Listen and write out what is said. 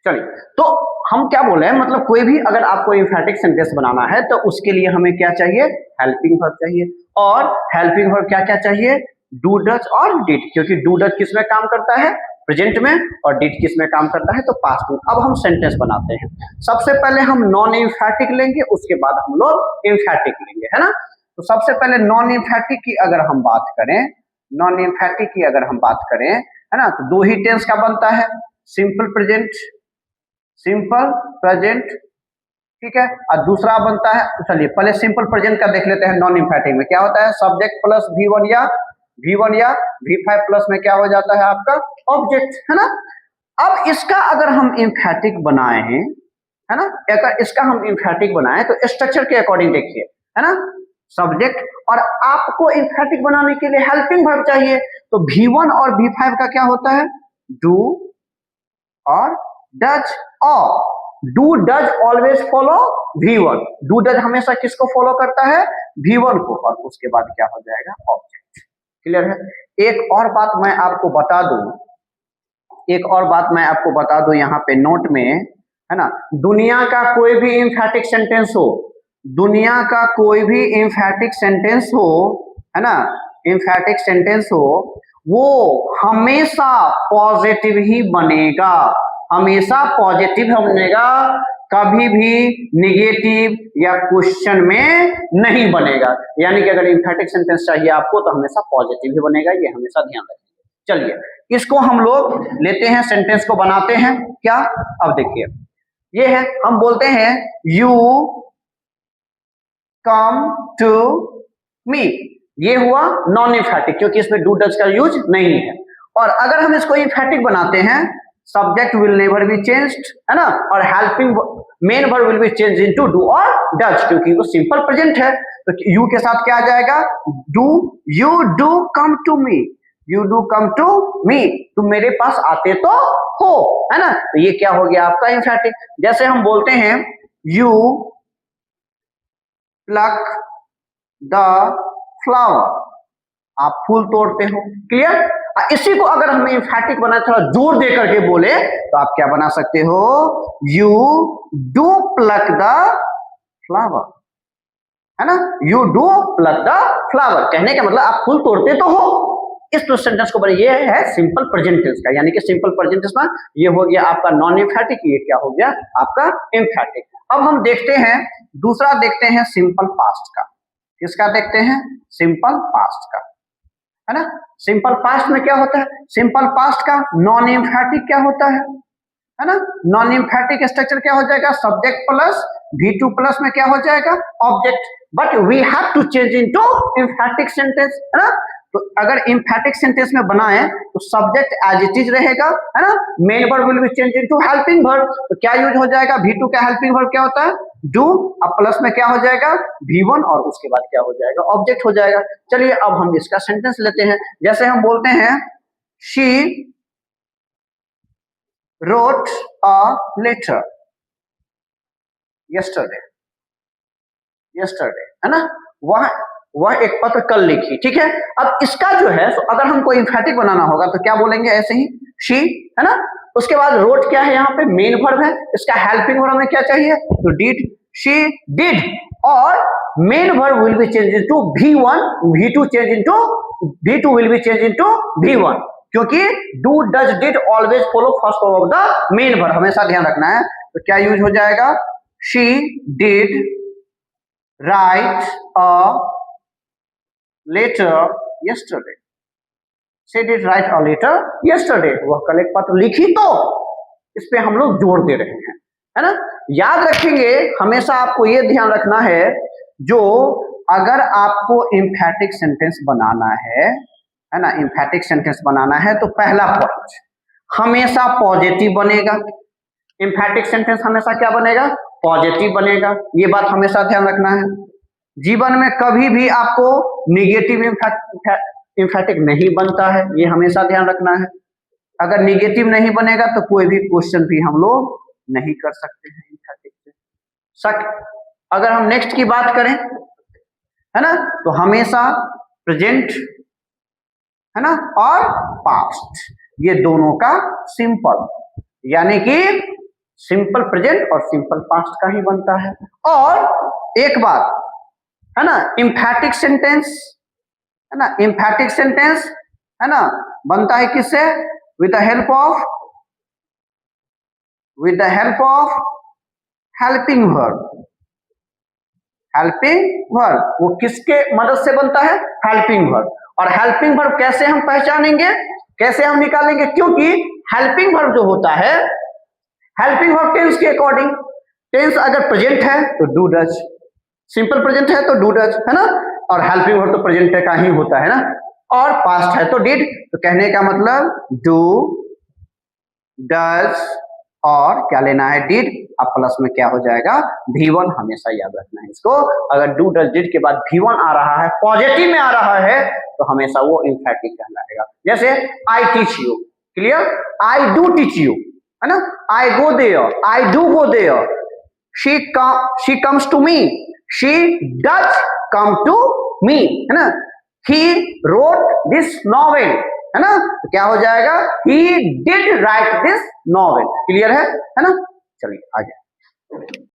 चलिए, तो हम क्या बोल रहे हैं, मतलब कोई भी अगर आपको एम्फैटिक सेंटेंस बनाना है तो उसके लिए हमें क्या चाहिए, हेल्पिंग वर्ब चाहिए। और हेल्पिंग वर्ब क्या क्या चाहिए, डू डज और डिड, क्योंकि डू डज किस में काम करता है, प्रेजेंट में, और डिड किस में काम करता है, तो पास्ट में। अब हम सेंटेंस बनाते हैं। सबसे पहले हम नॉन एम्फैटिक लेंगे, उसके बाद हम लोग एम्फैटिक लेंगे, है ना। तो सबसे पहले नॉन एम्फैटिक की अगर हम बात करें, नॉन एम्फैटिक की अगर हम बात करें, है ना, तो दो ही टेंस का बनता है, सिंपल प्रेजेंट, सिंपल प्रेजेंट, ठीक है, और दूसरा बनता है, तो चलिए पहले सिंपल प्रेजेंट का देख लेते हैं। नॉन एम्फैटिक में क्या होता है, सब्जेक्ट प्लस V1 या V5 प्लस में क्या हो जाता है आपका ऑब्जेक्ट, है ना। अब इसका अगर हम एम्फैटिक बनाए हैं, है ना, अगर इसका हम एम्फैटिक बनाए तो स्ट्रक्चर के अकॉर्डिंग देखिए, है ना, सब्जेक्ट, और आपको एम्फैटिक बनाने के लिए हेल्पिंग वर्ब चाहिए, तो V1 और V5 का क्या होता है, डू और डज। और do does always follow V1, do does हमेशा किसको फॉलो करता है, V1 को, और उसके बाद क्या हो जाएगा, ऑब्जेक्ट। क्लियर है। एक और बात मैं आपको बता दूं, एक और बात मैं आपको बता दूं यहाँ पे नोट में, है ना, दुनिया का कोई भी एम्फैटिक सेंटेंस हो, दुनिया का कोई भी एम्फैटिक सेंटेंस हो, है ना, एम्फैटिक सेंटेंस हो, वो हमेशा पॉजिटिव ही बनेगा, हमेशा पॉजिटिव बनेगा, कभी भी निगेटिव या क्वेश्चन में नहीं बनेगा। यानी कि अगर एम्फैटिक सेंटेंस चाहिए आपको तो हमेशा पॉजिटिव ही बनेगा, ये हमेशा ध्यान रखिए। चलिए इसको हम लोग लेते हैं, सेंटेंस को बनाते हैं क्या। अब देखिए ये है, हम बोलते हैं यू कम टू मी, ये हुआ नॉन एम्फैटिक क्योंकि इसमें डू डज का यूज नहीं है। और अगर हम इसको एम्फैटिक बनाते हैं, subject will never be changed, है ना, और helping main verb will be change into do और डज, क्योंकि वो सिंपल प्रेजेंट है। तो यू के साथ क्या आ जाएगा, do, you do come to me, you do come to me, तुम मेरे पास आते तो हो, है ना। तो ये क्या हो गया आपका एम्फैटिक। जैसे हम बोलते हैं यू प्लक द फ्लावर, आप फूल तोड़ते हो। क्लियर। इसी को अगर हम एम्फैटिक बनाए, थोड़ा जोर दे करके बोले, तो आप क्या बना सकते हो, you do plug the flower, है ना, you do plug the flower, कहने का मतलब आप फूल तोड़ते तो हो। इस सेंटेंस को बने, ये है सिंपल प्रेजेंट टेंस का, यानी कि सिंपल प्रेजेंट टेंस में ये हो गया आपका नॉन एम्फैटिक, ये क्या हो गया आपका एम्फैटिक। अब हम देखते हैं दूसरा, देखते हैं सिंपल पास्ट का। किसका देखते हैं, सिंपल पास्ट का, है ना। सिंपल पास्ट में क्या होता है, सिंपल पास्ट का नॉन एम्फैटिक क्या होता है ना, नॉन एम्फैटिक स्ट्रक्चर क्या हो जाएगा, सब्जेक्ट प्लस V2 प्लस में क्या हो जाएगा, object. But we have to change into emphatic sentence, है ना। तो अगर एम्फैटिक सेंटेंस में बनाए तो सब्जेक्ट एज इट इज रहेगा, है ना, main verb will be change into helping verb. तो क्या यूज हो जाएगा, V2 का हेल्पिंग वर्ब क्या होता है, डू, अब प्लस में क्या हो जाएगा, V1, और उसके बाद क्या हो जाएगा, ऑब्जेक्ट हो जाएगा। चलिए अब हम इसका सेंटेंस लेते हैं। जैसे हम बोलते हैं she wrote a letter yesterday, है ना, वह एक पत्र कल लिखी, ठीक है। अब इसका जो है, तो अगर हमको एम्फैटिक बनाना होगा तो क्या बोलेंगे, ऐसे ही शी, है ना, उसके बाद रोट क्या है, यहाँ पे मेन वर्ब है, इसका हेल्पिंग वर्ब में क्या चाहिए, तो डिड, शी डिड, और main verb will be change into V1, V2 change into V2 will be change into V1, क्योंकि do does did always follow first form of the main verb, हमेशा ध्यान रखना है। तो क्या यूज हो जाएगा, she did write a letter yesterday, she did write a letter yesterday, वह कल एक पत्र लिखी, तो इस पे हम लोग जोर दे रहे हैं, है ना। याद रखेंगे, हमेशा आपको ये ध्यान रखना है, जो अगर आपको एम्फैटिक सेंटेंस बनाना है ना, एम्फैटिक सेंटेंस बनाना है, तो पहला पॉइंट हमेशा पॉजिटिव बनेगा। एम्फैटिक सेंटेंस हमेशा क्या बनेगा, पॉजिटिव बनेगा, ये बात हमेशा ध्यान रखना है। जीवन में कभी भी आपको निगेटिव एम्फैटिक नहीं बनता है, ये हमेशा ध्यान रखना है। अगर निगेटिव नहीं बनेगा तो कोई भी क्वेश्चन भी हम लोग नहीं कर सकते हैं एम्फैटिक से। अगर हम नेक्स्ट की बात करें, है ना, तो हमेशा प्रेजेंट, है ना, और पास्ट, ये दोनों का सिंपल, यानी कि सिंपल प्रेजेंट और सिंपल पास्ट का ही बनता है। और एक बात है ना, एम्फैटिक सेंटेंस है ना, एम्फैटिक सेंटेंस है ना बनता है किससे? With the help of helping verb. Helping verb वो किसके मदद से बनता है? Helping verb. और हेल्पिंग वर्ब कैसे हम पहचानेंगे, कैसे हम निकालेंगे? क्योंकि हेल्पिंग वर्ब जो होता है, हेल्पिंग वर्ब टेंस के अकॉर्डिंग, टेंस अगर प्रेजेंट है तो डू डज, सिंपल प्रेजेंट है तो डू डज, है ना, और हेल्पिंग वर्ब तो प्रेजेंट का ही होता है ना, और पास्ट है तो डिड। तो कहने का मतलब डू, डज और क्या लेना है? डिड। अब प्लस में क्या हो जाएगा? V1। हमेशा याद रखना है इसको। अगर डू डज डिड के बाद V1 आ रहा है, पॉजिटिव में आ रहा है, तो हमेशा वो एम्फैटिक कहलाएगा। जैसे I teach you, clear? I do teach you, है ना, I go there, I do go there, she comes to me, she does come to me, है ना, ही रोट दिस नॉवेल, है ना, तो क्या हो जाएगा? He did right this novel. Clear है ना? चलिए आगे।